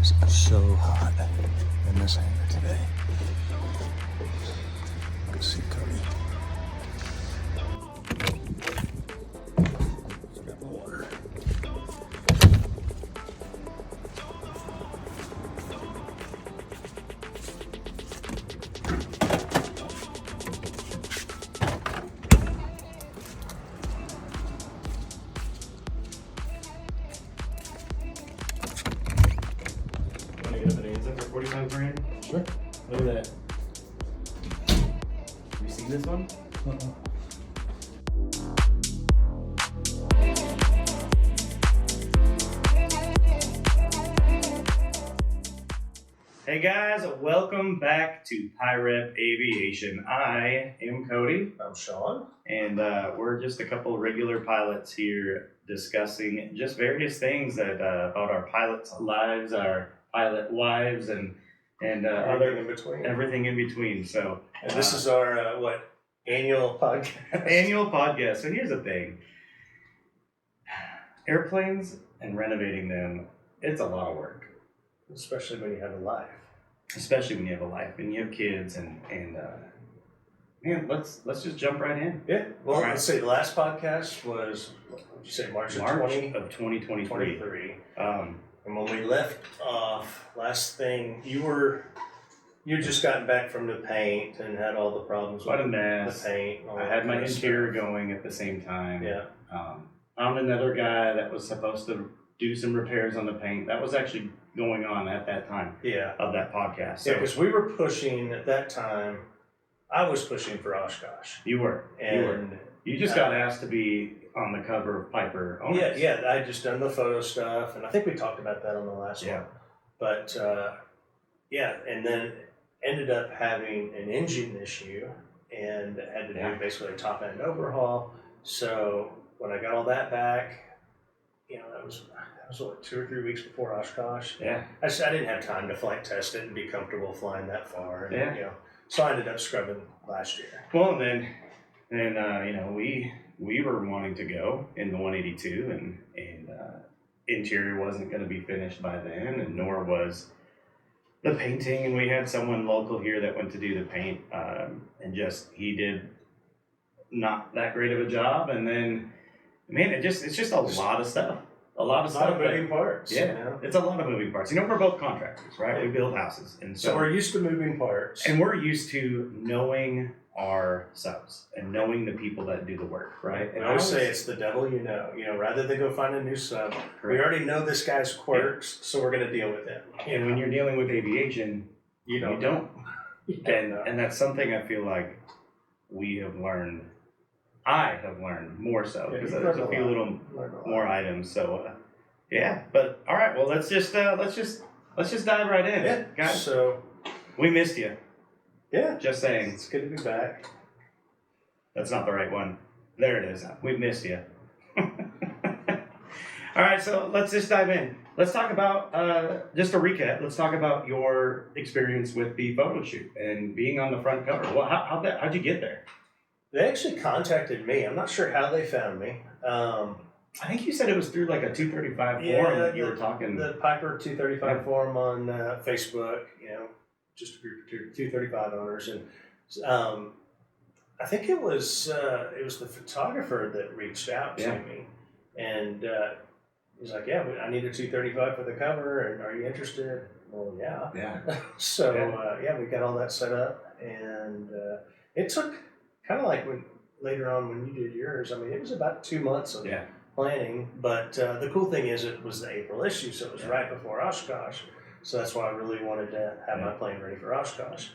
It's so hot in this hangar today. Go see Cody. Grab my water. Want to get a bonanza for 45 grand? Sure. Look at that. Have you seen this one? Hey guys, welcome back to PIREP Aviation. I am Cody. I'm Sean. And we're just a couple of regular pilots here discussing just various things that about our pilots' lives, our pilot wives, and Everything in between. everything in between. So, And this is our annual podcast. annual podcast. So here's the thing: airplanes and renovating them, it's a lot of work, Especially when you have a life. especially when you have a life and you have kids. And man, let's just jump right in. Yeah. Well, All right. let's say the last podcast was, what did you say, March of March of 2023. 2023. And when we left off, last thing, you had just gotten back from the paint and had all the problems What a with mess. the paint. And all I that had my kind of interior stuff. going at the same time. Yeah. Found another guy that was supposed to do some repairs on the paint. That was actually going on at that time Yeah. of that podcast. So Yeah, because we were pushing at that time. I was pushing for Oshkosh, you were. and You just got asked to be on the cover of Piper Owners. yeah, I had just done the photo stuff, and I think we talked about that on the last Yeah. one. But and then ended up having an engine issue and had to Yeah. do basically a top end overhaul. So when I got all that back, that was what, 2 or 3 weeks before Oshkosh. Yeah. I didn't have time to flight test it and be comfortable flying that far. And, Yeah. So I ended up scrubbing last year. Well, then we were wanting to go in the 182, and interior wasn't going to be finished by then, and nor was the painting. And we had someone local here that went to do the paint, and he did not that great of a job. And then, man, it's just a lot of stuff. A lot of stuff. moving parts. Yeah, it's a lot of moving parts. We're both contractors, right? We build houses, and So we're used to moving parts. and we're used to knowing our subs and knowing the people that do the work, right? And I always say it's the devil you know. Rather than go find a new sub, we correct. already know this guy's quirks, so we're going to deal with it. And when you're dealing with aviation, you don't. know. And that's something I feel like we have learned. I have learned more so Yeah, because you've there's a learned a few lot. little Learned a lot. more items. So yeah, but all right. Well, let's just dive right in, Yeah. guys. So We missed you. yeah, Just saying. it's good to be back. That's not the right one. There it is. We missed you. All right, so let's just dive in. Let's talk about, just a recap, let's talk about your experience with the photo shoot and being on the front cover. Well, how'd you get there? They actually contacted me. I'm not sure how they found me. I think you said it was through like a 235 Yeah, forum that you were talking. The Piper 235 Yeah. forum on Facebook, just a group of 235 owners, and I think it was the photographer that reached out to Yeah. me, and he's like, "Yeah, I need a 235 for the cover, and are you interested?" Well, yeah. Yeah. So we got all that set up, and it took kind of like later on when you did yours. I mean, it was about 2 months of Yeah. planning, but the cool thing is it was the April issue, so it was Yeah. right before Oshkosh. So that's why I really wanted to have my plane ready for Oshkosh.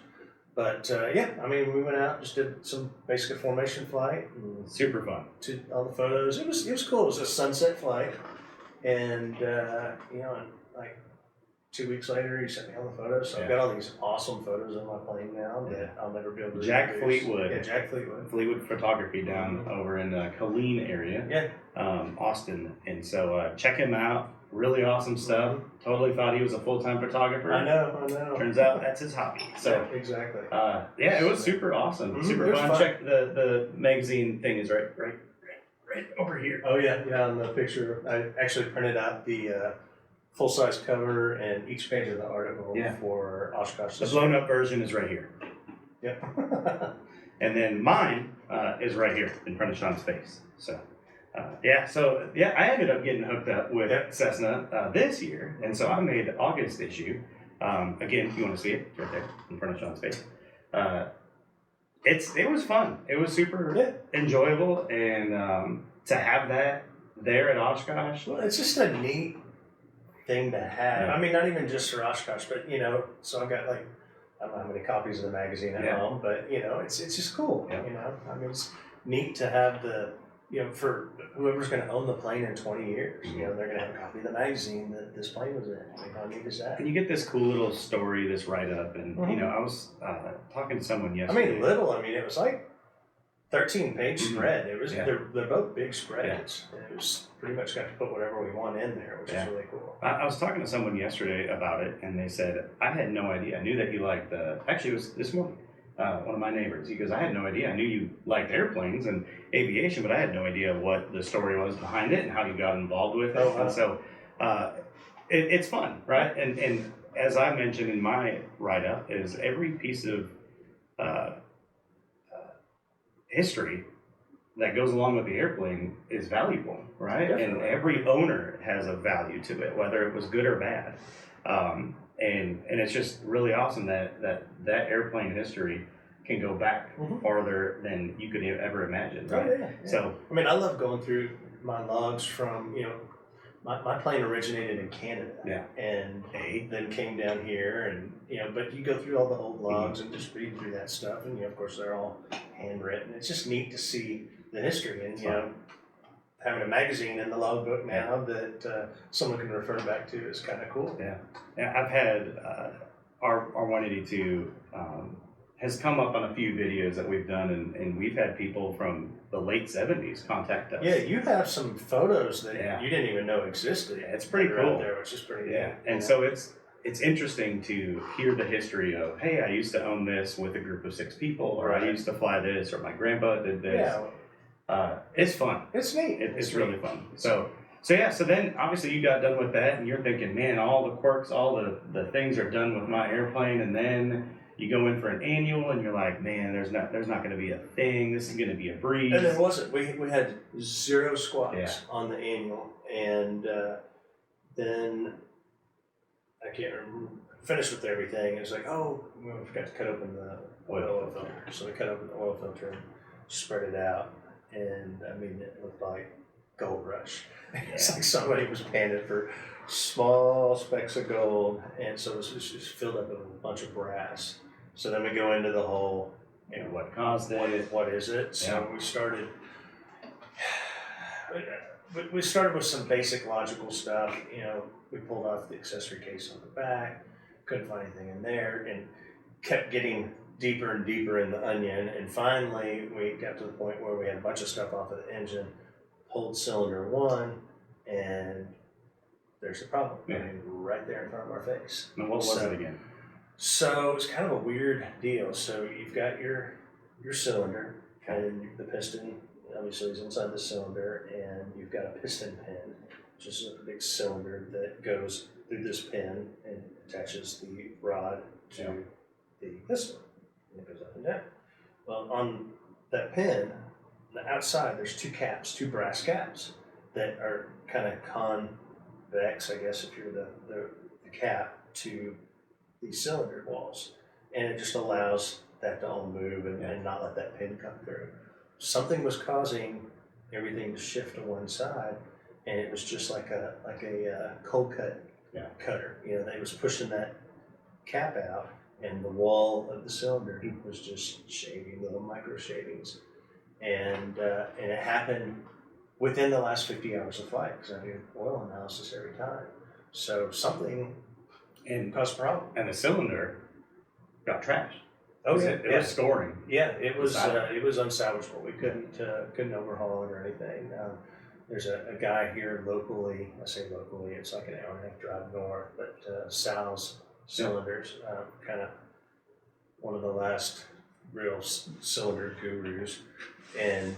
But we went out, just did some basic formation flight, and Super fun. all the photos. It was cool. It was a sunset flight, and like 2 weeks later, he sent me all the photos. So I've got all these awesome photos of my plane now that I'll never be able to Jack reproduce. Fleetwood. Yeah, Jack Fleetwood. Fleetwood Photography down over in the Killeen area. Yeah. Austin. And so check him out. Really awesome stuff. Totally thought he was a full-time photographer. I know. Turns out that's his hobby. So Yeah, exactly. it was super awesome. Mhm, Super it was fun. fun. Check the magazine thing is right over here. Oh yeah, on the picture, I actually printed out the full-size cover and each page of the article Yeah. for Oshkosh. The blown up version is right here. Yep. And then mine is right here in front of Sean's face. So, I ended up getting hooked up with Cessna this year. And so I made the August issue. Again, if you want to see it, it's right there in front of Sean's face. It was fun. It was super enjoyable. And to have that there at Oshkosh. Well, it's just a neat thing to have. Yeah. I mean, not even just for Oshkosh, but so I've got like, I don't know how many copies of the magazine at home, but it's just cool. Yeah. I mean, it's neat to have for whoever's going to own the plane in 20 years, they're going to have a copy of the magazine that this plane was in. I mean, how neat is that? And you get this cool little story, this write up, and I was talking to someone yesterday. I mean, it was like 13-page spread. It was they're both big spreads. And it was pretty much got to put whatever we want in there, which is really cool. I was talking to someone yesterday about it, and they said, I had no idea. I knew that you liked actually it was this morning, one of my neighbors. He goes, I had no idea. I knew you liked airplanes and aviation, but I had no idea what the story was behind it and how you got involved with it. And so it's fun, right? And as I mentioned in my write-up, is every piece of history that goes along with the airplane is valuable, right? Definitely. And every owner has a value to it, whether it was good or bad. And it's just really awesome that airplane history can go back farther than you could ever imagine, right? Oh, yeah. So, I mean, I love going through my logs from, my plane originated in Canada and then came down here and, but you go through all the old logs and just read through that stuff and, of course, they're all handwritten. It's just neat to see the history and, having a magazine in the logbook now that someone can refer back to is kind of cool. Yeah, I've had our 182 has come up on a few videos that we've done, and we've had people from the late 70s contact us. Yeah, you have some photos that you didn't even know existed. Yeah, it's pretty cool. Out there, which is pretty neat. And so it's interesting to hear the history of, hey, I used to own this with a group of 6 people, or I used to fly this, or my grandpa did this. Yeah. It's fun. It's neat. It's really fun. So then obviously you got done with that, and you're thinking, man, all the quirks, all the things are done with my airplane, and then you go in for an annual, and you're like, man, there's not going to be a thing. This is going to be a breeze. And there wasn't. We had 0 squats on the annual, and then I can't remember. Finished with everything. It was like, we forgot to cut open the oil filter. So we cut open the oil filter and spread it out, and I mean, it looked like gold rush. It's like somebody was panning for small specks of gold, and so it was just filled up with a bunch of brass. So then we go into the whole, what caused it? What is it? So we started with some basic logical stuff. We pulled off the accessory case on the back, couldn't find anything in there, and kept getting deeper and deeper in the onion. And finally, we got to the point where we had a bunch of stuff off of the engine, pulled cylinder 1, and there's the problem. I mean, right there in front of our face. Now, what was it again? So it's kind of a weird deal. So you've got your cylinder, and the piston obviously is inside the cylinder, and you've got a piston pin, which is a big cylinder that goes through this pin and attaches the rod to the piston, and it goes up and down. Well, on that pin, the outside, there's 2 caps, 2 brass caps that are kind of convex, I guess, if you're the cap to the cylinder walls, and it just allows that to all move and not let that pin come through. Something was causing everything to shift to one side, and it was just like a cold cut cutter. They was pushing that cap out, and the wall of the cylinder was just shaving, little micro shavings, and it happened within the last 50 hours of flight, because I do oil analysis every time. So something caused a problem. And the cylinder got trashed. Oh, It was scoring. Yeah, it was unsalvageable. We couldn't overhaul it or anything. There's a guy here locally. I say locally, it's like an hour and a half drive north, but Sal's Cylinders, kind of one of the last real cylinder gurus, and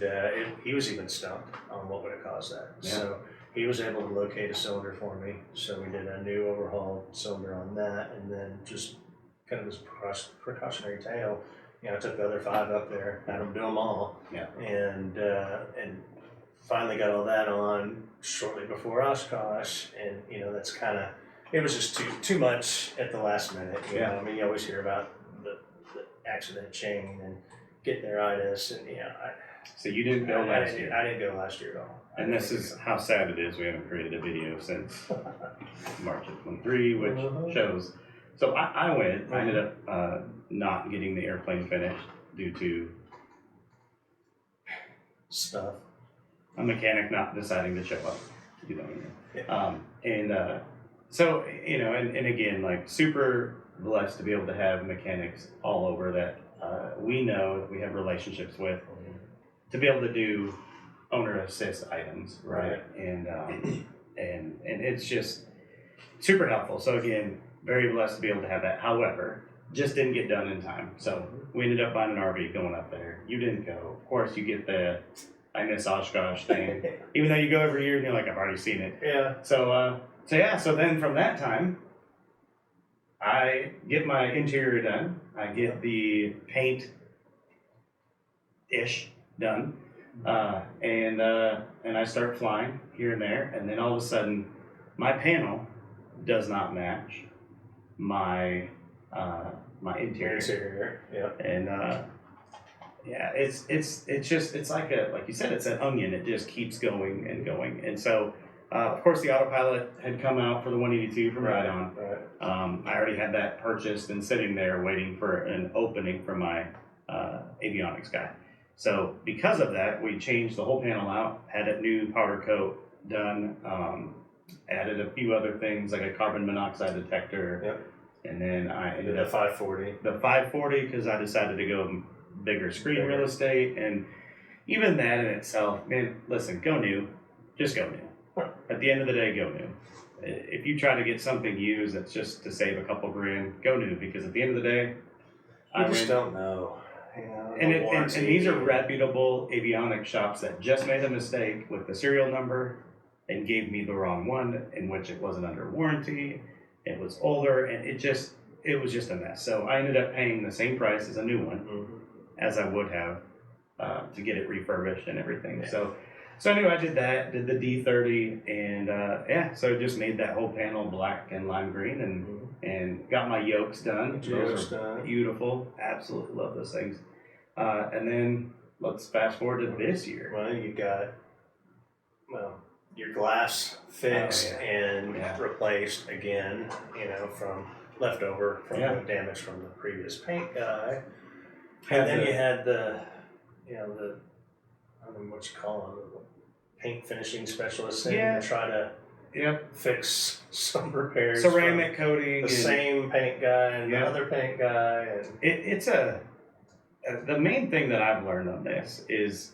he was even stumped on what would have caused that. So he was able to locate a cylinder for me. So we did a new overhaul cylinder on that, and then just kind of as precautionary tale, I took the other 5 up there, had them do them all, and finally got all that on shortly before Oshkosh, and that's kind of, it was just too much at the last minute. You know, I mean, you always hear about the accident chain and getting their itis, and So you didn't go last year. I didn't go last year at all. And this is how sad it is. We haven't created a video since March of 23, which shows. So I went. I ended up not getting the airplane finished due to stuff. A mechanic not deciding to show up. So and again, like, super blessed to be able to have mechanics all over that we know, that we have relationships with, to be able to do owner assist items, right? And it's just super helpful. So again, very blessed to be able to have that. However, just didn't get done in time. So we ended up buying an RV going up there. You didn't go. Of course, you get the I miss Oshkosh thing, even though you go every year and you're like, I've already seen it. Yeah. So then from that time, I get my interior done. I get the paint-ish done. And I start flying here and there, and then all of a sudden, my panel does not match my interior. And it's like you said, it's an onion. It just keeps going and going. And so, of course, the autopilot had come out for the 182 from Ride-On. I already had that purchased and sitting there waiting for an opening for my avionics guy. So because of that, we changed the whole panel out, had a new powder coat done, added a few other things like a carbon monoxide detector, and then I ended up 540. The 540 because I decided to go bigger screen real estate, and even that in itself, man, listen, go new, just go new. At the end of the day, go new. If you try to get something used that's just to save a couple grand, go new, because at the end of the day, I just don't know. And these are reputable avionics shops that just made a mistake with the serial number and gave me the wrong one, in which it wasn't under warranty. It was older, and it was just a mess. So I ended up paying the same price as a new one as I would have to get it refurbished and everything. So anyway, I did that, did the D30, and so just made that whole panel black and lime green, and got my yokes done. Those are beautiful. Absolutely love those things. And then let's fast forward to this year. Well, you got your glass fixed and replaced again, from leftover from the damage from the previous paint guy. And then you had the I don't know what you call them, the paint finishing specialist thing to try to fix some repairs. Ceramic coating. The same paint guy and the other paint guy. And the main thing that I've learned on this is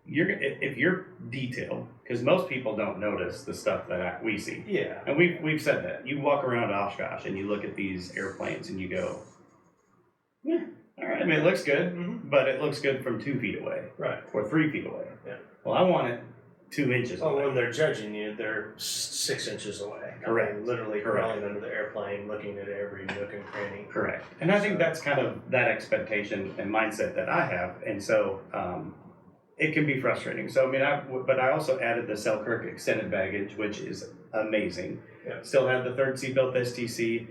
if you're detailed, because most people don't notice the stuff that we see. Yeah. And we've said that. You walk around Oshkosh and you look at these airplanes and you go, all right. I mean, it looks good, but it looks good from 2 feet away. Right. Or 3 feet away. Yeah. Well, I want it 2 inches away. When they're judging you, they're 6 inches away. Correct. I mean, literally crawling under the airplane, looking at every nook and cranny. Correct. And I think that's kind of that expectation and mindset that I have. And so it can be frustrating. So, I mean, but I also added the Selkirk extended baggage, which is amazing. Yeah. Still have the 3rd seatbelt STC.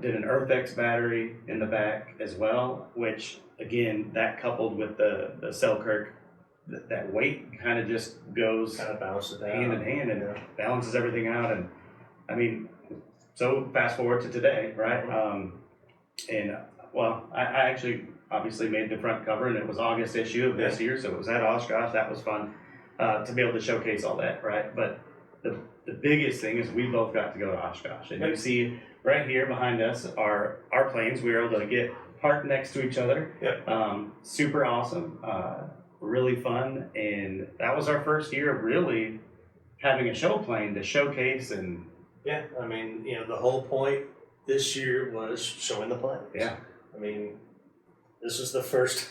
Did an EarthX battery in the back as well, which, again, that coupled with the Selkirk, that weight kind of just goes balances hand in hand and balances everything out. And I mean, so fast forward to today, right? I actually obviously made the front cover, and it was August issue of this year, so it was at Oshkosh. That was fun to be able to showcase all that, right? But the biggest thing is we both got to go to Oshkosh, and you see right here behind us are our planes. We were able to get parked next to each other. Super awesome. Really fun, and that was our first year of really having a show plane to showcase. And I mean, the whole point this year was showing the planes. I mean, this is the first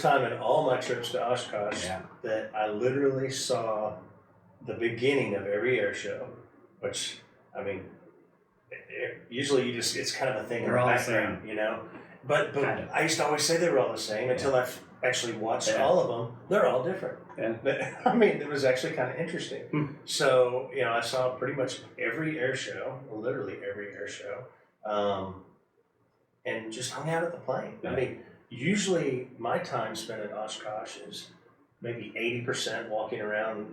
time in all my trips to Oshkosh that I literally saw the beginning of every air show, which, I mean, usually it's kind of a thing in They're the all the background, same. you know? But Kind of. I used to always say they were all the same until I've actually watched Yeah. all of them. They're all different. Yeah. But, I mean, it was actually kind of interesting. Hmm. So, you know, I saw pretty much every air show, literally every air show, and just hung out at the plane. Yeah. I mean, usually my time spent at Oshkosh is maybe 80% walking around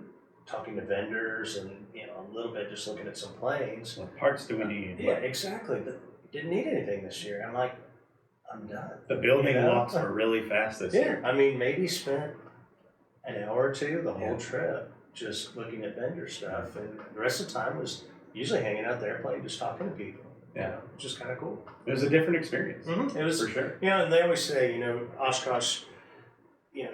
talking to vendors and, you know, a little bit just looking at some planes. What parts do we need? Yeah, exactly. But didn't need anything this year. I'm like, I'm done. The building You know? walks were really fast this year. I mean, maybe spent an hour or two the whole Yeah. trip just looking at vendor stuff, and the rest of the time was usually hanging out there, playing, just talking to people. Yeah. You know, which is kind of cool. It was a different experience. It was, for sure. you know, and they always say, you know, Oshkosh, you know,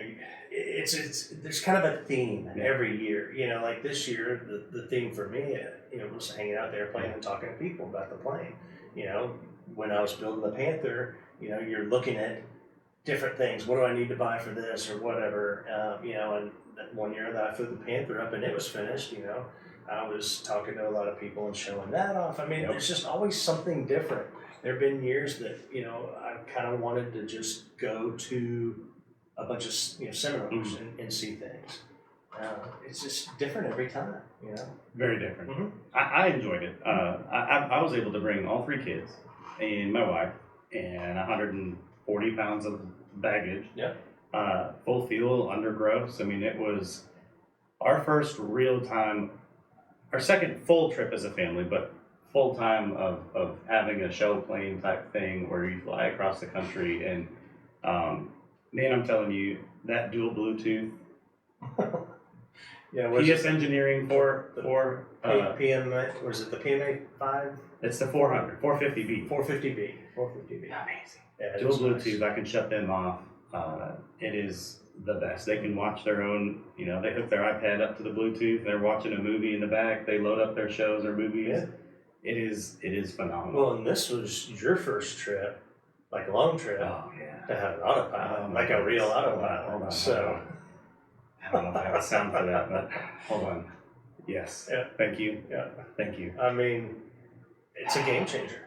it's there's kind of a theme every year. You know, like this year, the theme for me, you know, was hanging out there playing and talking to people about the plane. You know, when I was building the Panther, you know, you're looking at different things. What do I need to buy for this or whatever? You know, and that one year that I flew the Panther up and it was finished, you know, I was talking to a lot of people and showing that off. I mean, there's just always something different. There have been years that, you know, I kind of wanted to just go to a bunch of, you know, seminars and see things. It's just different every time, you know. Very different. Mm-hmm. I enjoyed it. I was able to bring all 3 kids and my wife and 140 pounds of baggage. Yeah. Full fuel, under gross. I mean, it was our first real time, our second full trip as a family, but full time of having a show plane type thing where you fly across the country. And man, I'm telling you, that dual Bluetooth. Yeah, PS Engineering for PMA, was it the PMA 5? it's the 450B. 450B. Amazing. Yeah, Dual Bluetooth, I can shut them off. It is the best. They can watch their own, you know, they hook their iPad up to the Bluetooth, they're watching a movie in the back, they load up their shows or movies. Yeah. It is phenomenal. Well, and this was your first trip, like a long trip, Oh yeah. to have an autopilot, Oh, like a real hold autopilot. on. So, I don't know if I have a sound for that, but hold on. Yes. Yeah. Thank you. yeah, Thank you. I mean, it's a game changer.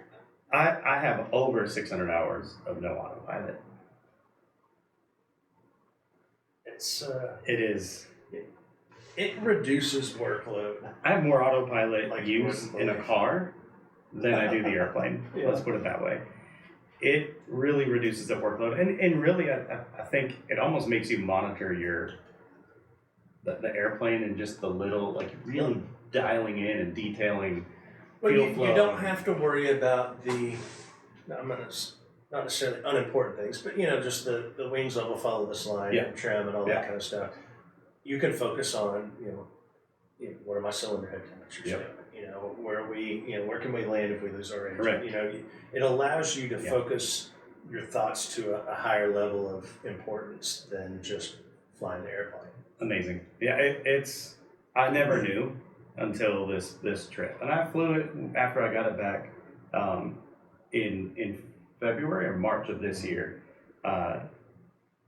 I have over 600 hours of no autopilot. It's It is. it reduces workload. I have more autopilot Like you use wouldn't in a believe. car than I do the airplane. Yeah. Let's put it that way. It really reduces the workload, and really, I think it almost makes you monitor the airplane and just the little, like, really dialing in and detailing. Well, Fuel you flow. don't have to worry about not necessarily unimportant things, but you know, just the wings level follow the slide, Yeah. trim, and all Yeah. that kind of stuff. You can focus on, you know, what are my cylinder head temperatures Yep. doing? You know, where can we land if we lose our engine? Correct. You know, it allows you to Yeah. focus your thoughts to a higher level of importance than just flying the airplane. Amazing. Yeah, it's. I never knew until this trip, and I flew it after I got it back in February or March of this year.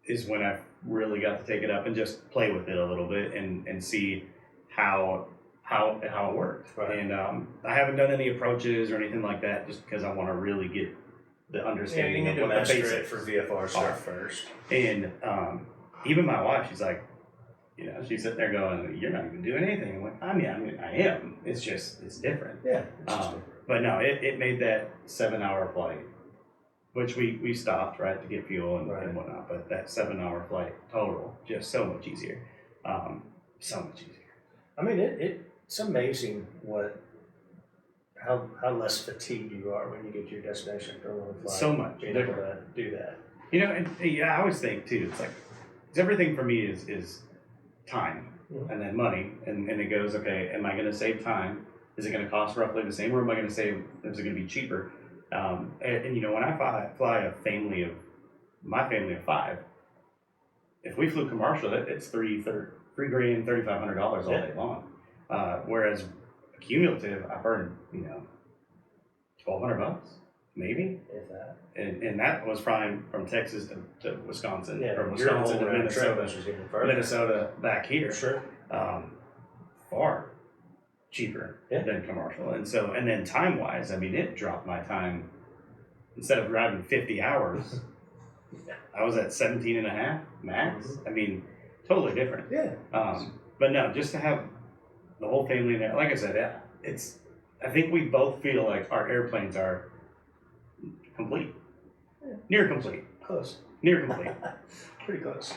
Is when I really got to take it up and just play with it a little bit and see how it worked. Right. And I haven't done any approaches or anything like that, just because I want to really get the Yeah, understanding you need of to what the master it basics for VFR stuff are. first. And even my wife, she's like, you know, she's sitting there going, "You're not even doing anything." I'm like, I mean, I am. It's just, it's different. Yeah. It's just But no, it made that 7-hour flight, which we stopped, right, to get fuel and whatnot. But that 7-hour flight total, just so much easier. So much easier. I mean, it's amazing how less fatigued you are when you get to your destination for a long flight. So much being able different. to do that. You know, and yeah, I always think too, it's like, it's everything for me is time and then money. And it goes, okay, am I going to save time? Is it going to cost roughly the same, or am I going to save, is it going to be cheaper? And you know, when I fly my family of 5, if we flew commercial, it's $3,000, $3,500 all day long. Whereas cumulative, I burned, you know, $1,200 maybe, If that. and that was flying from Texas to Wisconsin, Yeah, from your Wisconsin whole to round trip Minnesota, was even further. Minnesota back here. Sure. far cheaper than commercial. And then time wise, I mean, it dropped my time. Instead of driving 50 hours, I was at 17 and a half max. I mean, totally different. Yeah. But no, just to have the whole family there, like I said, I think we both feel like our airplanes are complete. Near complete. Close. Near complete. Pretty close.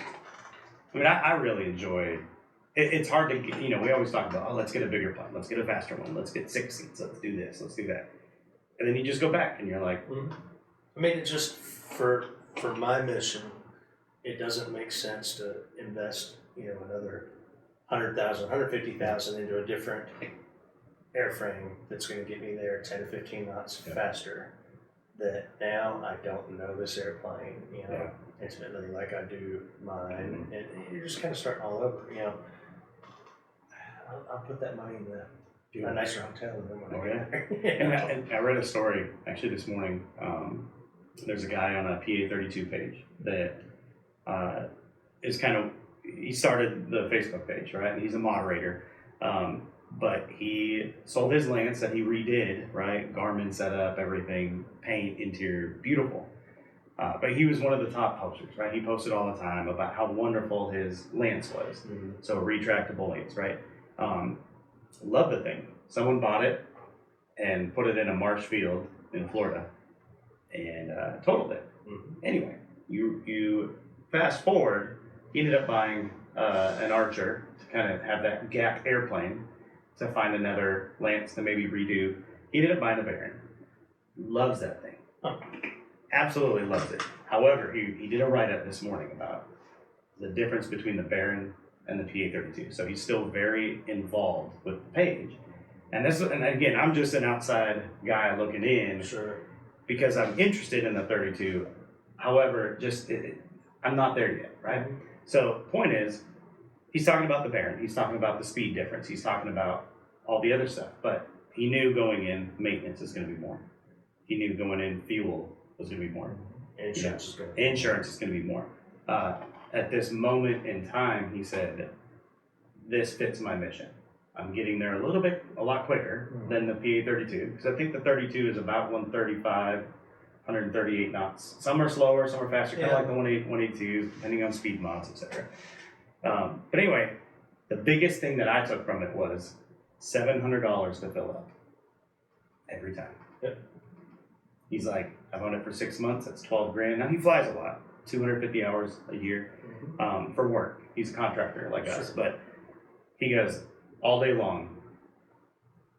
I mean, I really enjoy it's hard to get, we always talk about, let's get a bigger plane, let's get a faster one, let's get 6 seats, let's do this, let's do that. And then you just go back and you're like, I mean, it just, for my mission, it doesn't make sense to invest, another 100,000, 150,000 into a different airframe that's going to get me there 10 to 15 knots faster. That now I don't know this airplane, intimately like I do mine, and you're just kind of starting all over. I'll put that money in a nicer hotel and then when I get there. And I read a story actually this morning. There's a guy on a PA32 page that is he started the Facebook page, right? And he's a moderator. But he sold his Lance that he redid, right? Garmin set up, everything, paint, interior, beautiful. But he was one of the top posters, right? He posted all the time about how wonderful his Lance was. So retractable Lance, right? Love the thing. Someone bought it and put it in a marsh field in Florida and totaled it. Anyway, you fast forward, he ended up buying an Archer to kind of have that gap airplane to find another Lance to maybe redo. He ended up buying a Baron. Loves that thing. Absolutely loves it. However, he did a write-up this morning about the difference between the Baron and the PA32. So he's still very involved with the page. And again, I'm just an outside guy looking in. Sure. Because I'm interested in the 32. However, I'm not there yet, right? So point is, he's talking about the Baron. He's talking about the speed difference. He's talking about all the other stuff. But he knew going in, maintenance is going to be more. He knew going in, fuel was going to be more. Insurance is going to be more. At this moment in time, he said, this fits my mission. I'm getting there a lot quicker than the PA32. Because I think the 32 is about 135, 138 knots. Some are slower, some are faster, kind of like the 182, depending on speed mods, etc. But anyway, the biggest thing that I took from it was $700 to fill up every time. He's like, I've owned it for 6 months. That's 12 grand. Now he flies a lot, 250 hours a year for work. He's a contractor like us, but he goes all day long.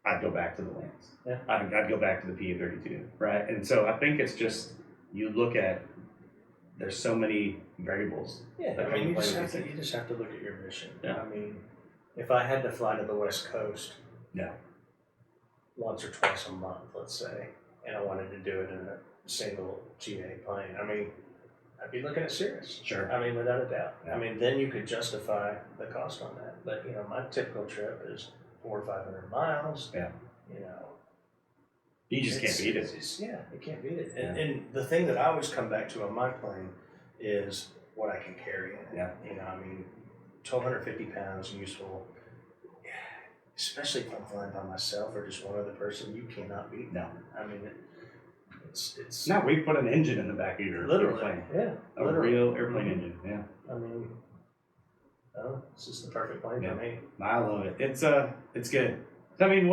I'd go back to the Lance. I'd go back to the PA32, right? And so I think it's just you look at. There's so many variables. I mean, you just have to look at your mission. I mean, if I had to fly to the West Coast, once or twice a month, let's say, and I wanted to do it in a single GA plane, I mean, I'd be looking at Cirrus. Sure. I mean, without a doubt. I mean, then you could justify the cost on that. But my typical trip is 400 or 500 miles. You just can't beat it. You can't beat it. And the thing that I always come back to on my plane is what I can carry in it. I mean, 1,250 pounds useful. Especially if I'm flying by myself or just one other person, you cannot beat that. I mean, it's. No, we put an engine in the back of your airplane. A real airplane engine. I mean, it's just the perfect plane for me. I love it. It's good. I mean,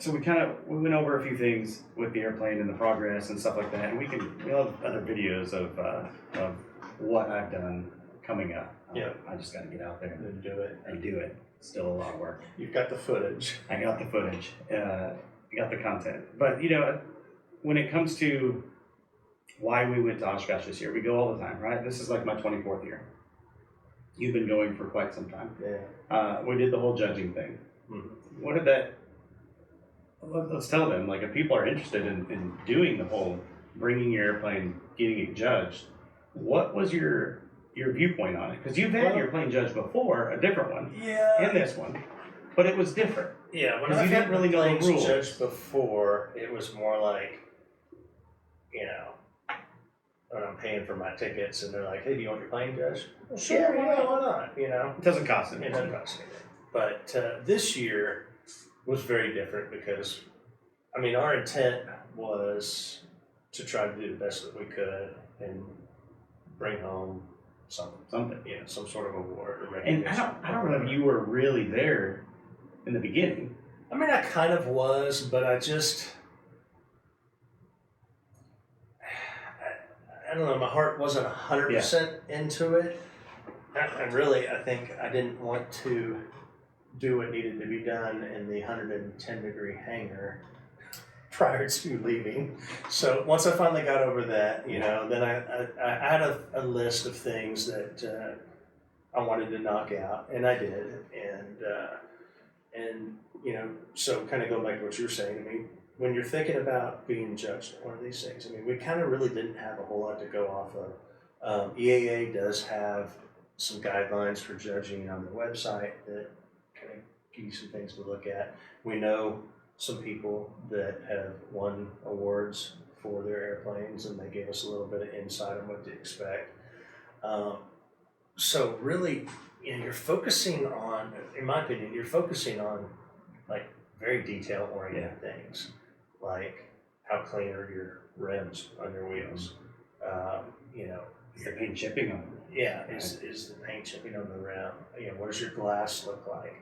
so we went over a few things with the airplane and the progress and stuff like that, and we'll have other videos of what I've done coming up. I just got to get out there and do it. Still a lot of work. You've got the footage. I got the footage. I got the content. But when it comes to why we went to Oshkosh this year, we go all the time, right? This is like my 24th year. You've been going for quite some time. We did the whole judging thing. What did that? Let's tell them, like, if people are interested in doing the whole bringing your airplane, getting it judged, what was your viewpoint on it? Because you've had your plane judged before, a different one, and this one, but it was different. When I didn't really know the rules judged before, it was more like, when I'm paying for my tickets, and they're like, "Hey, do you want your plane, Judge?" Well, Yeah, sure, why yeah, not? why not? You know, It doesn't cost it anything. doesn't cost anything. But this year was very different because, I mean, our intent was to try to do the best that we could and bring home something, you know, some sort of award or recognition. And I don't know if you were really there in the beginning. I mean, I kind of was, but I just, I don't know, my heart wasn't 100% into it. And really, I think I didn't want to do what needed to be done in the 110-degree hangar prior to leaving. So once I finally got over that, you know, then I had a list of things that I wanted to knock out, and I did. And you know, so kind of going back to what you were saying, I mean, when you're thinking about being judged on one of these things, I mean, we kind of really didn't have a whole lot to go off of. EAA does have some guidelines for judging on their website that kind of give you some things to look at. We know some people that have won awards for their airplanes, and they gave us a little bit of insight on what to expect. So really, you know, you're focusing on, in my opinion, you're focusing on like very detail-oriented things, like how clean are your rims on your wheels, you know, Is the paint chipping on them? yeah, is the paint chipping on the rim? You know, what does your glass look like?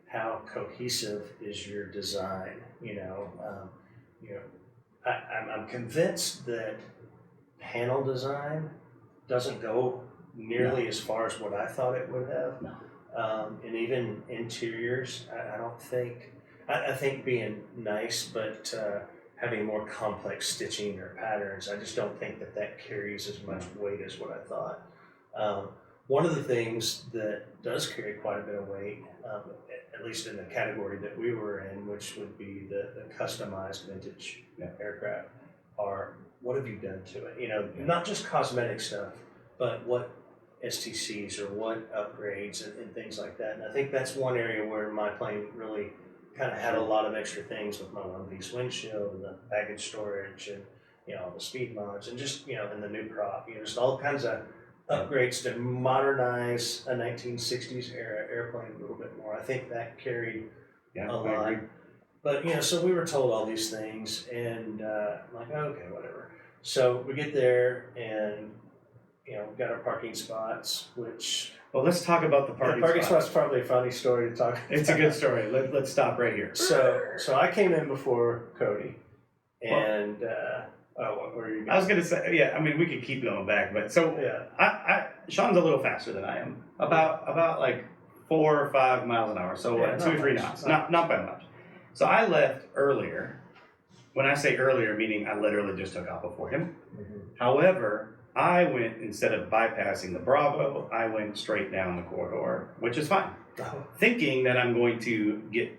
How cohesive is your design? You know, I'm convinced that panel design doesn't go nearly as far as what I thought it would have. No. And even interiors, I don't think. I think being nice, but having more complex stitching or patterns, I just don't think that carries as much weight as what I thought. One of the things that does carry quite a bit of weight, at least in the category that we were in, which would be the customized vintage aircraft, are what have you done to it? You know, not just cosmetic stuff, but what STCs or what upgrades and things like that. And I think that's one area where my plane really kind of had a lot of extra things with my one-piece windshield and the baggage storage and, you know, the speed mods and just, you know, and the new prop, you know, just all kinds of upgrades to modernize a 1960s era airplane a little bit more. I think that carried a lot. But, you know, so we were told all these things, and I'm like, okay, whatever. So we get there, and, you know, got our parking spots, which... Well, let's talk about the parking The parking spot's probably a funny story to talk about. It's a good story. Let's stop right here. So I came in before Cody, and... what were you going to say? I was going to say, yeah, I mean, we could keep going back, but so Yeah. Sean's a little faster than I am, about like 4 or 5 miles an hour, so Yeah, 2 or 3 knots, not by much. So I left earlier. When I say earlier, meaning I literally just took off before him. Mm-hmm. However, I went, instead of bypassing the Bravo, I went straight down the corridor, which is fine, thinking that I'm going to get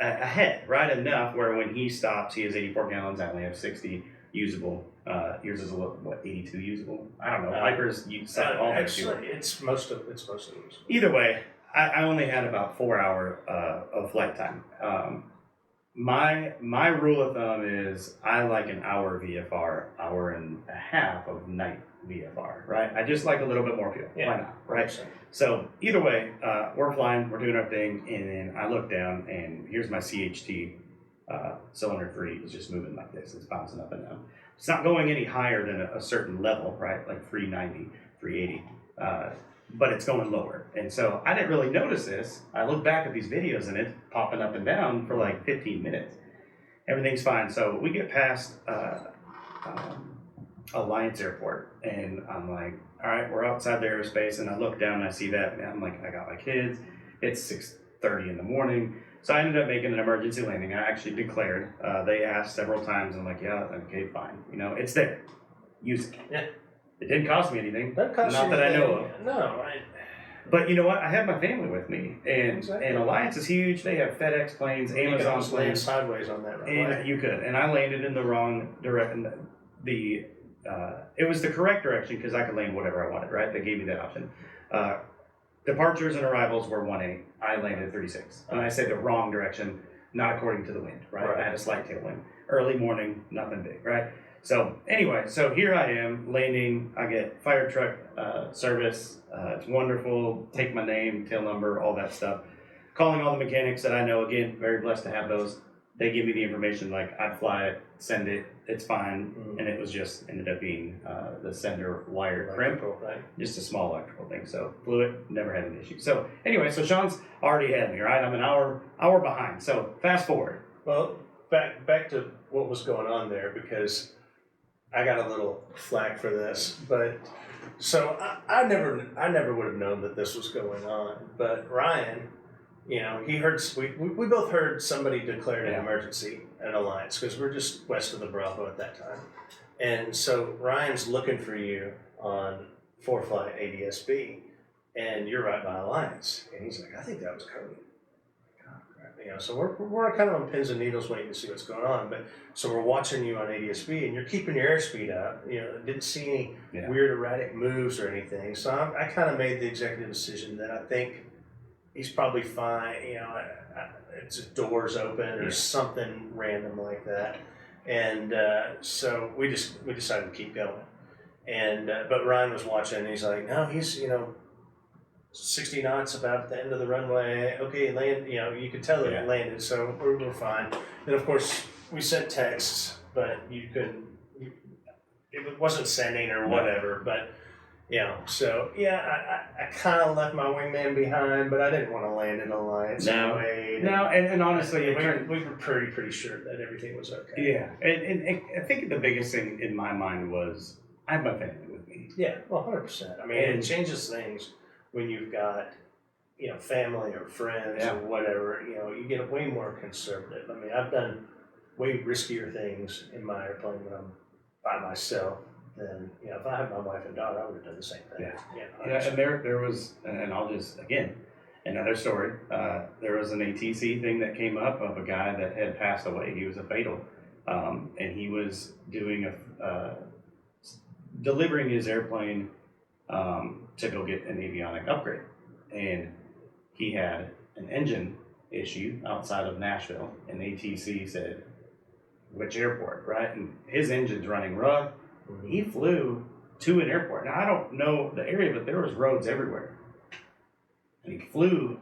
ahead, right enough where when he stops, he has 84 gallons, I only have 60 usable. Yours is what, 82 usable? I don't know. Vipers, you set all actually, it's mostly usable. Either way, I only had about 4 hours of flight time. My rule of thumb is I like an hour VFR, hour and a half of night VFR, right? I just like a little bit more fuel. Yeah. Why not, right? So either way, we're flying, we're doing our thing, and then I look down, and here's my CHT. Cylinder 3 is just moving like this. It's bouncing up and down. It's not going any higher than a certain level, right? Like 390, 380. But it's going lower. And so I didn't really notice this. I look back at these videos and it's popping up and down for like 15 minutes. Everything's fine. So we get past Alliance Airport, and I'm like, all right, we're outside the airspace, and I look down and I see that, and I'm like, I got my kids. It's 6:30 in the morning. So I ended up making an emergency landing. I actually declared. They asked several times. I'm like, yeah, okay, fine. You know, it's there. Use it. Yeah. It didn't cost me anything. Not that I know of. No. But you know what? I have my family with me, and Exactly. and Alliance is huge. They have FedEx planes, Amazon You could almost land planes, sideways on that runway. and you could. And I landed in the wrong direction. It was the correct direction because I could land whatever I wanted. Right? They gave me that option. Departures and arrivals were 1-8. I landed 36. And I say the wrong direction, not according to the wind, right? I had a slight tailwind. Early morning, nothing big, right? So anyway, so here I am landing. I get fire truck service. It's wonderful. Take my name, tail number, all that stuff. Calling all the mechanics that I know. Again, very blessed to have those. They give me the information, like I'd fly it, send it, it's fine. And it was just ended up being the sender wire crimp, right? just a small electrical thing. So flew it, never had an issue. So anyway, so Sean's already had me, right? I'm an hour behind. So fast forward. Well, back to what was going on there, because I got a little flack for this, but so I never would have known that this was going on. But Ryan, he heard, we both heard somebody declared an emergency at Alliance, because we're just west of the Bravo at that time. And so Ryan's looking for you on 4-flight ADSB, and you're right by Alliance. And he's like, I think that was Cody. So we're kind of on pins and needles waiting to see what's going on. But so we're watching you on ADSB, and you're keeping your airspeed up. Didn't see any weird erratic moves or anything. So I kind of made the executive decision that I think he's probably fine. It's doors open or something random like that. And so we decided to keep going. And but Ryan was watching, and he's like, no, he's 60 knots about the end of the runway. Okay, land. You could tell that it landed, so we're fine. And of course, we sent texts, but you couldn't. It wasn't sending or whatever. But so I kind of left my wingman behind, but I didn't want to land in Alliance anyway. No, and honestly, we were pretty sure that everything was okay. Yeah, and I think the biggest thing in my mind was I have my family with me. Yeah, well, 100%. I mean, it changes things when you've got, family or friends or whatever. You get way more conservative. I mean, I've done way riskier things in my airplane when I'm by myself than, if I had my wife and daughter, I would have done the same thing. Yeah, and there was, and I'll just, again, another story. There was an ATC thing that came up of a guy that had passed away. He was a fatal, and he was doing delivering his airplane to go get an avionic upgrade. And he had an engine issue outside of Nashville, and ATC said, which airport, right? And his engine's running rough. He flew to an airport. Now, I don't know the area, but there was roads everywhere. And he flew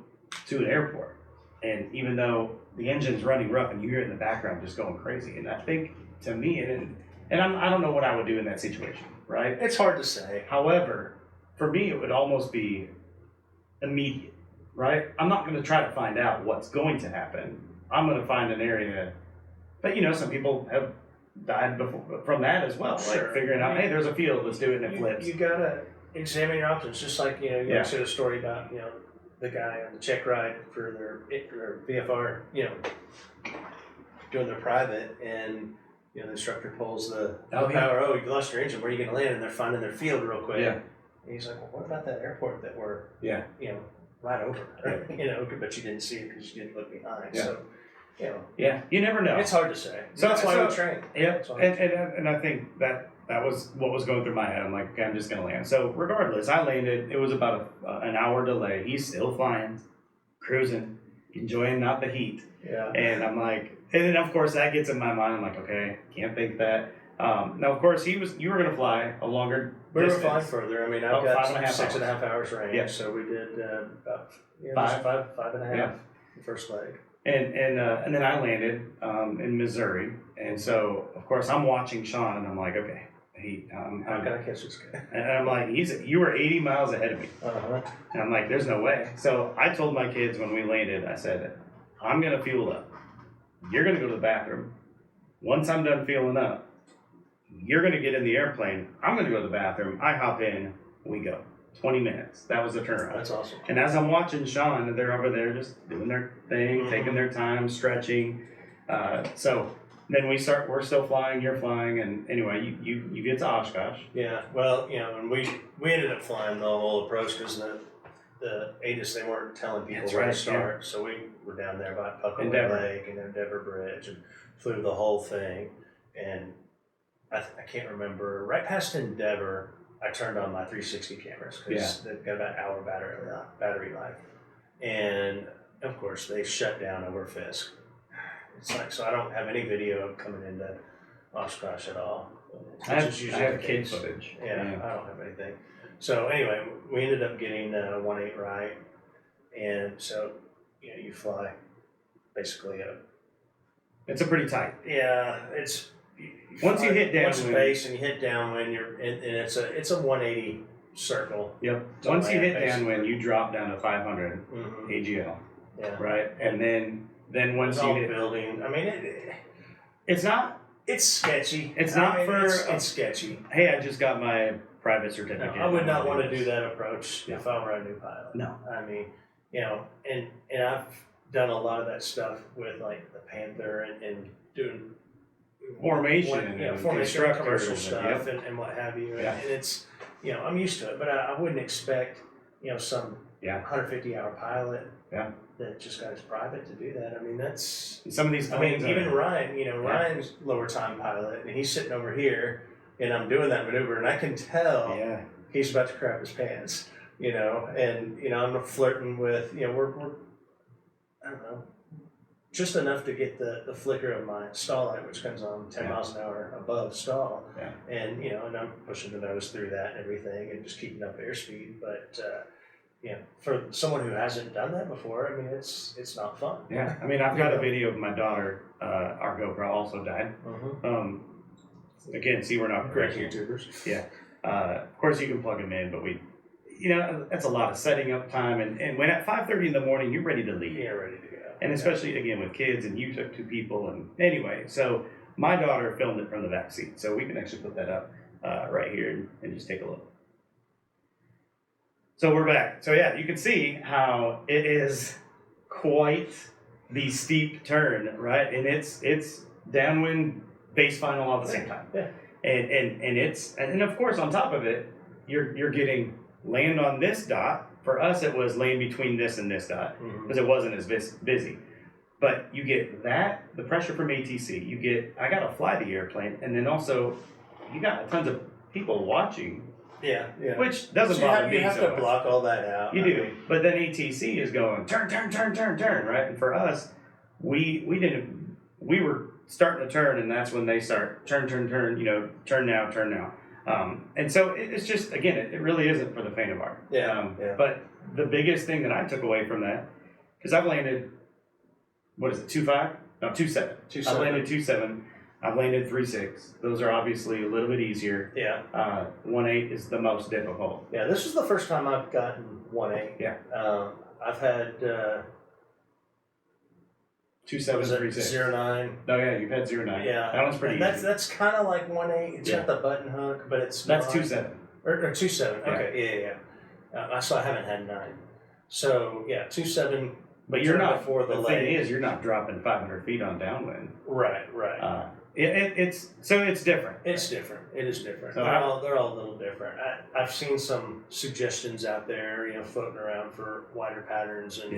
to an airport. And even though the engine's running rough and you hear it in the background just going crazy, and I think to me, I don't know what I would do in that situation, right? It's hard to say. However, for me, it would almost be immediate, right? I'm not going to try to find out what's going to happen. I'm going to find an area. But, some people have died before, from that as well. Sure. Like figuring out, hey, there's a field, let's do it, and it flips. You got to examine your options. Just like, you said a story about, the guy on the check ride for their VFR, doing their private, and the instructor pulls the power. Oh, you lost your engine. Where are you going to land? And they're finding their field real quick. Yeah. And he's like, well, what about that airport that we're right over? But you didn't see it because you didn't look behind. Yeah. So, you never know. It's hard to say. So that's why we train. Yeah, and I think that was what was going through my head. I'm like, okay, I'm just going to land. So regardless, I landed. It was about an hour delay. He's still flying, cruising, enjoying not the heat. Yeah. And I'm like, and then of course that gets in my mind. I'm like, okay, can't think that. Now of course you were going to fly a longer we distance. were flying further. I mean, I've got 5.5 hours range. Yeah. So we did about five and a half the first leg. And then I landed in Missouri, and so of course I'm watching Sean, and I'm like, okay, how can I catch this guy? And I'm like, you were 80 miles ahead of me, and I'm like, there's no way. So I told my kids when we landed, I said, I'm gonna fuel up. You're gonna go to the bathroom. Once I'm done fueling up, you're gonna get in the airplane. I'm gonna go to the bathroom. I hop in. We go. 20 minutes. That was the turnaround. That's awesome. And as I'm watching Sean, they're over there just doing their thing, taking their time, stretching. So then we're still flying, you're flying, and anyway, you get to Oshkosh. Yeah, well, and we ended up flying the whole approach because the ATIS, they weren't telling people where to start. Yeah. So we were down there by Puckaway Lake and Endeavor Bridge and flew the whole thing. And I can't remember, right past Endeavor, I turned on my 360 cameras because they've got about an hour battery life. And of course, they shut down over Fisk. It's like, so I don't have any video of coming into Oshkosh at all. I Which have, is I usually have the kid case. footage. Yeah, I don't have anything. So anyway, we ended up getting 1.8 right, and so you fly basically It's a pretty tight. yeah, it's Once you hit once downwind, base and you hit downwind, and it's a 180 circle. yep. So Once you land, hit downwind, you drop down to 500 Mm-hmm. AGL, Yeah. right? And then once It's you all hit, building. I mean, it's not. it's sketchy. It's not it's sketchy. Hey, I just got my private No, certificate. I would not want to this. do that approach if I were a new pilot. No. I mean, and I've done a lot of that stuff with like the Panther and doing Formation and formation and commercial instructors stuff and, and what have you. Yeah. And it's I'm used to it, but I wouldn't expect some 150-hour pilot Yeah. that just got his private to do that. I mean, that's some of these planes even are, Ryan, Ryan's lower time pilot, and he's sitting over here, and I'm doing that maneuver, and I can tell yeah. he's about to crap his pants, and I'm flirting with, we're I don't know, just enough to get the flicker of my stall light, which comes on 10 miles an hour above stall, and and I'm pushing the nose through that and everything, and just keeping up airspeed, but. For someone who hasn't done that before, I mean, it's not fun. Yeah, I mean, I've got a video of my daughter. Our GoPro also died. Mm-hmm. Again, see, we're not Great professional. YouTubers. Yeah. Of course, you can plug them in, but that's a lot of setting up time. And when at 5:30 in the morning, you're ready to leave. Yeah, ready to go. And especially, again, with kids, and you took 2 people. And anyway, so my daughter filmed it from the back seat. So we can actually put that up right here and just take a look. So we're back. So yeah, you can see how it is quite the steep turn, right? And it's downwind, base final all at the same time. Yeah. And of course on top of it, you're getting land on this dot. For us, it was land between this and this dot because it wasn't as busy. But you get that, the pressure from ATC. I got to fly the airplane, and then also you got tons of people watching. Yeah. Which doesn't bother me. You have so to much. block all that out. You do, but then ATC is going turn, right? And for us, we were starting to turn, and that's when they start turn, turn now. And so it's just, again, it really isn't for the faint of heart. Yeah. But the biggest thing that I took away from that, because I've landed, 2.5? No, 2.7. 2.7. I've landed 2.7. I've landed 3.6. Those are obviously a little bit easier. Yeah. 1.8 is the most difficult. Yeah, this is the first time I've gotten 1.8. Yeah. I've had 2.7, 3.6. 0.9. Oh yeah, you've had 0.9. Yeah. That one's pretty And easy. that's kind of like 1.8. It's got the button hook, but it's That's not. 2.7. Or 2.7. Okay. Yeah. So I haven't had 9. So yeah, 2.7. But you're not. Before the thing is, you're not dropping 500 feet on downwind. Right. It's different. It's different. It is different. So they're all a little different. I've seen some suggestions out there, floating around for wider patterns and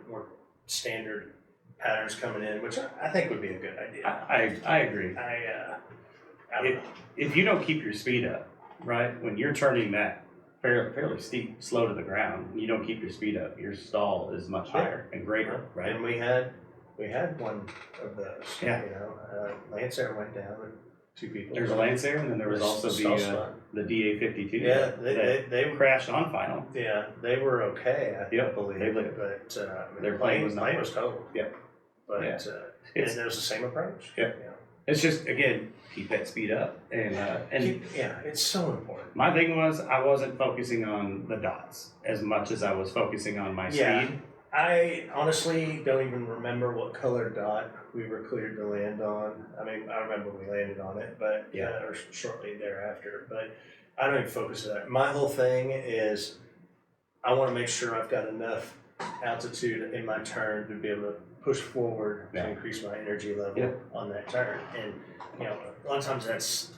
more standard patterns coming in, which I think would be a good idea. I agree. If you don't keep your speed up, right, when you're turning that fairly steep, slow to the ground, you don't keep your speed up, your stall is much higher and greater, right? And we had one of those. Yeah. Lancer went down with 2 people. There's a Lancer, and then there was also the DA-52. Yeah, they crashed on final. Yeah, they were okay, I Yep, believe. they lived. But Their plane was not. was totaled. Yep. But Yeah. and there's the same approach. Yep. It's just, again, keep that speed up. And it's so important. my thing was, I wasn't focusing on the dots as much as I was focusing on my speed. I honestly don't even remember what color dot we were cleared to land on. I mean, I remember we landed on it, but or shortly thereafter. But I don't even focus on that. My whole thing is I want to make sure I've got enough altitude in my turn to be able to push forward to increase my energy level on that turn. And a lot of times that's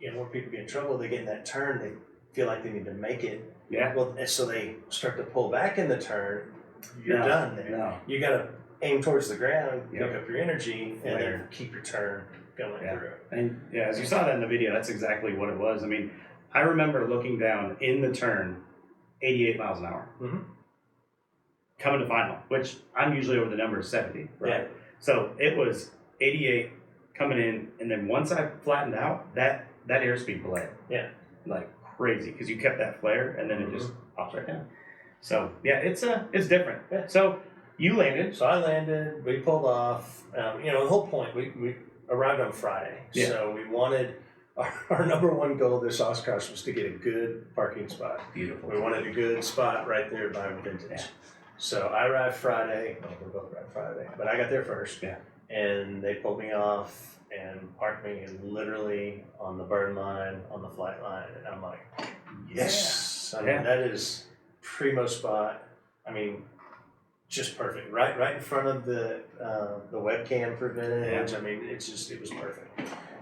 where people get in trouble. They get in that turn, they feel like they need to make it. Yeah. Well, and so they start to pull back in the turn. You're done there. No. You got to aim towards the ground, Yep. pick up your energy, and then keep your turn going through. And as you saw that in the video, that's exactly what it was. I mean, I remember looking down in the turn, 88 miles an hour. Mm-hmm. Coming to final, which I'm usually over the number of 70, right? Yeah. So it was 88 coming in, and then once I flattened out, that airspeed bled. Yeah. Like crazy, because you kept that flare, and then it just pops right down. So yeah, it's different. Yeah. So you landed. So I landed, we pulled off, the whole point, we arrived on Friday. Yeah. So we wanted, our number one goal this Oshkosh was to get a good parking spot. Beautiful. We wanted a good spot right there by Vintage. Yeah. So I arrived Friday, well, we both arrived Friday, but I got there first. Yeah. And they pulled me off and parked me literally on the burn line, on the flight line. And I'm like, yes. I mean, that is primo spot. I mean, just perfect. Right in front of the webcam for Vintage. I mean, it was perfect.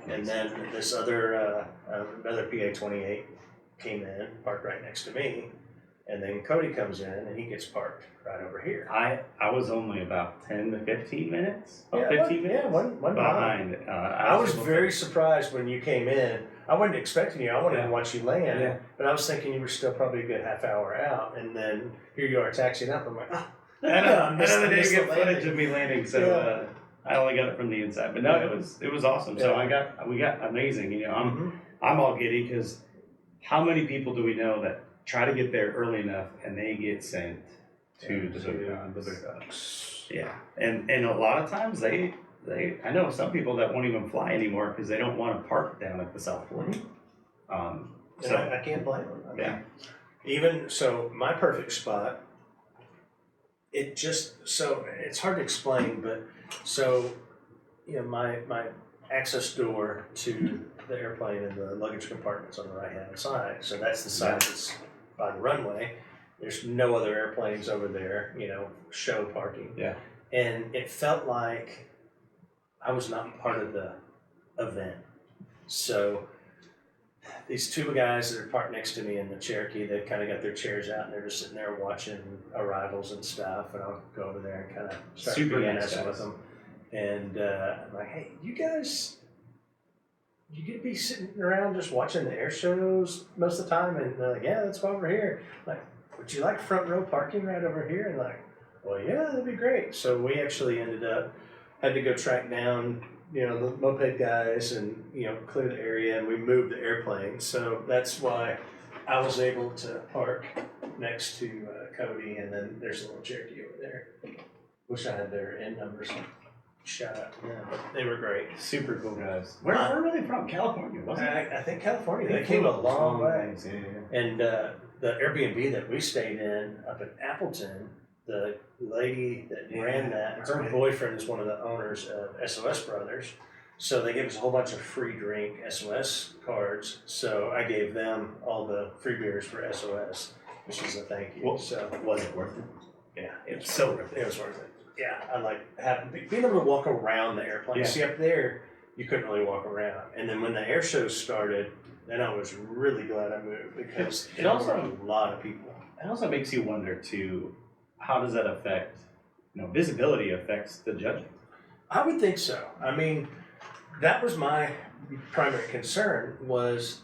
And then this other another PA-28 came in, parked right next to me, and then Cody comes in and he gets parked right over here. I was only about 10 to 15 minutes. Yeah, 15 minutes. Yeah, one behind. I was very surprised when you came in. I wasn't expecting you. I wanted to watch you land, but I was thinking you were still probably a good half hour out. And then here you are taxiing up. I'm like, I didn't get footage of me landing, so I only got it from the inside. But no, it was awesome. So we got amazing. I'm all giddy because how many people do we know that try to get there early enough and they get sent to the big dogs? Yeah, and a lot of times they I know some people that won't even fly anymore because they don't want to park down at the South Port. So I can't blame them. I mean, even so, my perfect spot. It's hard to explain, but my access door to the airplane and the luggage compartment's on the right hand side. So that's the side that's by the runway. There's no other airplanes over there, show parking. Yeah. And it felt like I was not part of the event. So these two guys that are parked next to me in the Cherokee, they've kind of got their chairs out and they're just sitting there watching arrivals and stuff. And I'll go over there and kind of start BSing with them. And I'm like, hey, you guys, you get to be sitting around just watching the air shows most of the time? And they're like, yeah, that's why we're here. Like, would you like front row parking right over here? And like, well, yeah, that'd be great. So we actually had to go track down the moped guys and, clear the area, and we moved the airplane. So that's why I was able to park next to Cody, and then there's a little Cherokee over there. Wish I had their end numbers. Shout out to them, but they were great. Super cool guys. Where are they from? California, wasn't it? I think California. They came a long way. Yeah. And the Airbnb that we stayed in up in Appleton, the lady that ran that, her boyfriend is one of the owners of SOS Brothers. So they gave us a whole bunch of free drink SOS cards. So I gave them all the free beers for SOS, which is a thank you. Well, so was it worth it? Yeah, it was so worth it. It was worth it. Yeah, I like being able to walk around the airplane. Yeah. See, up there, you couldn't really walk around. And then when the air show started, then I was really glad I moved because there were a lot of people. It also makes you wonder too, how does that affect, visibility affects the judging? I would think so. I mean, that was my primary concern was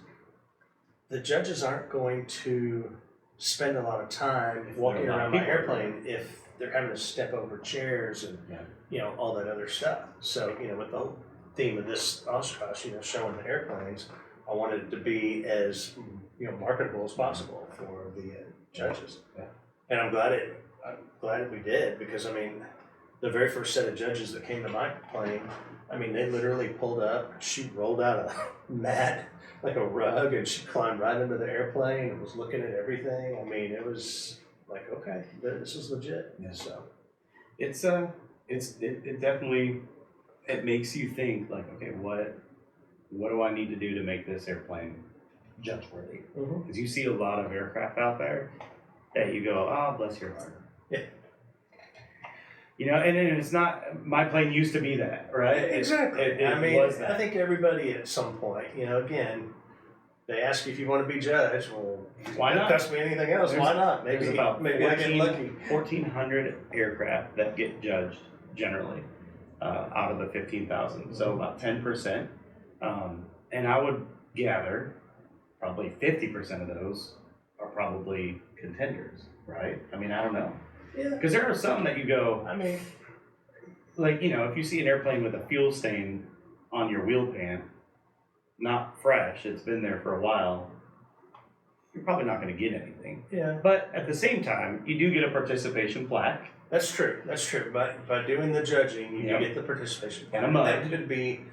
the judges aren't going to spend a lot of time walking around my airplane if they're having to step over chairs and all that other stuff. So with the whole theme of this Oshkosh, showing the airplanes, I wanted it to be as marketable as possible for the judges. Yeah. And I'm glad we did because the very first set of judges that came to my plane, they literally pulled up. She rolled out a mat like a rug, and she climbed right into the airplane and was looking at everything. It was like, okay, this is legit. Yeah. So it definitely makes you think like, okay, what do I need to do to make this airplane judge worthy? Because you see a lot of aircraft out there that you go, oh, bless your heart. Yeah. And it's not, my plane used to be that, right? Exactly. It was that. I think everybody at some point, again, they ask you if you want to be judged. Well, why not? It costs me anything else. Why not? Maybe about I get lucky. 1,400 aircraft that get judged generally out of the 15,000. So about 10%. And I would gather probably 50% of those are probably contenders, right? I don't know. Yeah. Because there are some that you go, like, if you see an airplane with a fuel stain on your wheel pan, not fresh, it's been there for a while, you're probably not going to get anything. Yeah. But at the same time, you do get a participation plaque. That's true. That's true. By doing the judging, you Yep. get the participation. And a mug. That could be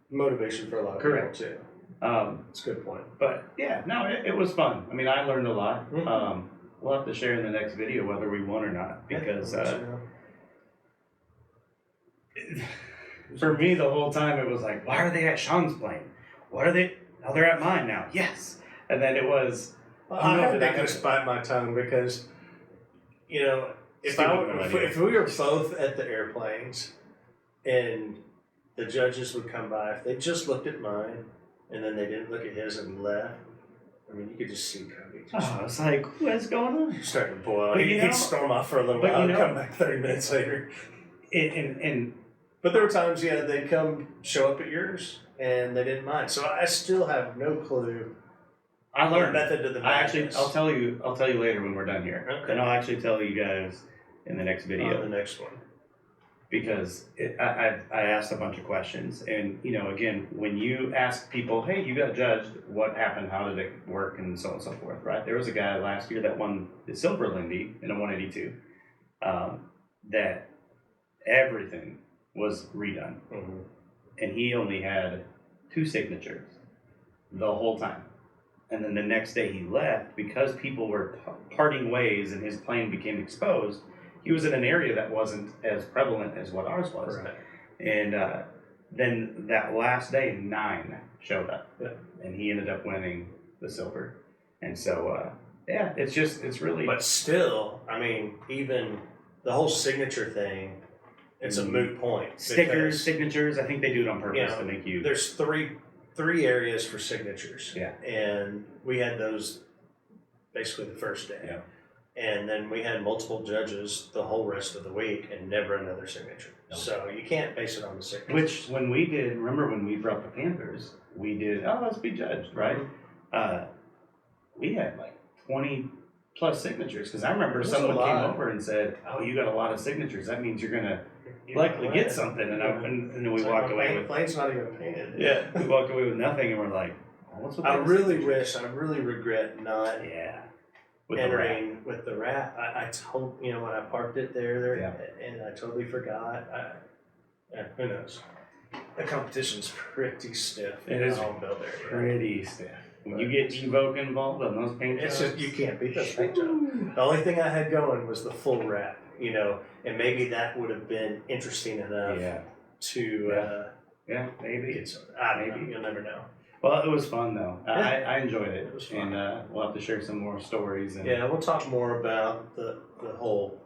motivation for a lot of Correct. people too. That's a good point. But yeah, no, it was fun. I mean, I learned a lot. Mhm. We'll have to share in the next video whether we won or not, because for me the whole time it was like, why are they at Sean's plane? What are they? Oh, they're at mine now. Yes. And then it was. I had to just bite my tongue because, you know, if we were both at the airplanes and the judges would come by, if they just looked at mine and then they didn't look at his and left, I mean, you could just see Cody. It's like, what's going on? Starting to boil. But He'd storm off for a little while and come back 30 minutes later. But there were times, they'd come show up at yours and they didn't mind. So I still have no clue. I learned the method to the madness. I'll tell you later when we're done here. Okay. And I'll actually tell you guys in the next video. The next one. Because I asked a bunch of questions, and again, when you ask people, hey, you got judged, what happened, how did it work, and so on and so forth, right? There was a guy last year that won the Silver Lindy in a 182, that everything was redone, and he only had 2 signatures the whole time. And then the next day he left because people were parting ways and his plane became exposed. He was in an area that wasn't as prevalent as what ours was. Right. And then that last day, 9 showed up. Yeah. And he ended up winning the silver. And so, it's really... But still, I mean, even the whole signature thing, it's a moot point. Stickers, signatures, I think they do it on purpose to make you... There's three areas for signatures. Yeah. And we had those basically the first day. Yeah. And then we had multiple judges the whole rest of the week and never another signature. No. So you can't base it on the signature. Which, when we did, remember when we brought the Panthers, we did, let's be judged, right? Mm-hmm. We had like 20 plus signatures, because I remember someone came over and said, oh, you got a lot of signatures. That means you're going to likely get something. And, and then we walked away with... The plane's not even painted. Yeah, we walked away with nothing, and we're like, what's with I really regret not... Yeah. Entering with the wrap. I told, when I parked it there, and I totally forgot. Who knows? The competition's pretty stiff. It is pretty stiff. When you get Evoke involved on those paint jobs, it's just, you can't beat those paint jobs. The only thing I had going was the full wrap, and maybe that would have been interesting enough to maybe. Get some, I don't know. You'll never know. Well, it was fun though. Yeah. I enjoyed it. It was fun. And we'll have to share some more stories. And we'll talk more about the whole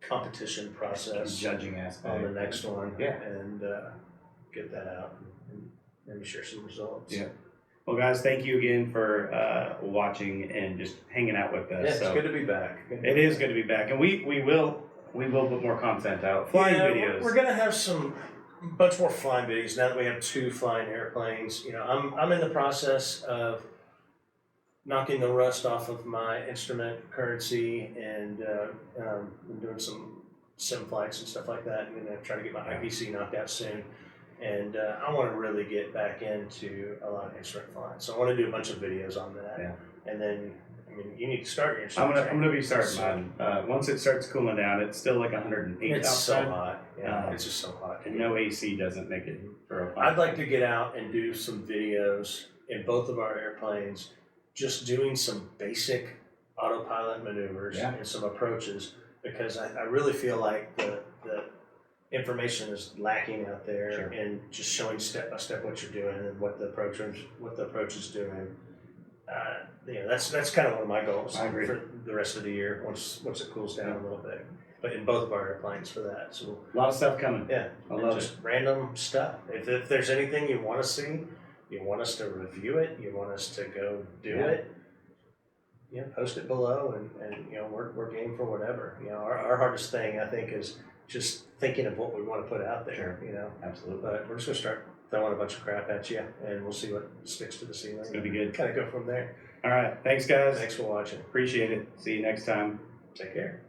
competition process, judging aspect on the next one. Yeah, and get that out and maybe share some results. Yeah. Well, guys, thank you again for watching and just hanging out with us. Yeah, it's good to be back. It is good to be back, and we will put more content out. Flying videos. We're gonna have bunch more flying videos now that we have 2 flying airplanes. I'm in the process of knocking the rust off of my instrument currency, and I'm doing some sim flights and stuff like that. I'm gonna try to get my IPC knocked out soon, and I want to really get back into a lot of instrument flying. So I want to do a bunch of videos on that. Yeah. And then, you need to start your instrument. I'm gonna be starting mine. Once it starts cooling down, it's still like 108 It's outside. so hot. Yeah, it's just so hot. And no AC doesn't make it for a flight. I'd like to get out and do some videos in both of our airplanes, just doing some basic autopilot maneuvers and some approaches, because I really feel like the information is lacking out there, and just showing step by step what you're doing and what the approach is doing. That's kind of one of my goals for the rest of the year once it cools down a little bit. But in both of our airplanes for that, so a lot of stuff coming. Yeah, I love just random stuff. If there's anything you want to see, you want us to review it, you want us to go do it, post it below, and we're game for whatever. Our hardest thing, I think, is just thinking of what we want to put out there. Absolutely. But we're just gonna start throwing a bunch of crap at you, and we'll see what sticks to the ceiling. It's gonna be good. Kind of go from there. All right. Thanks, guys. Thanks for watching. Appreciate it. See you next time. Take care.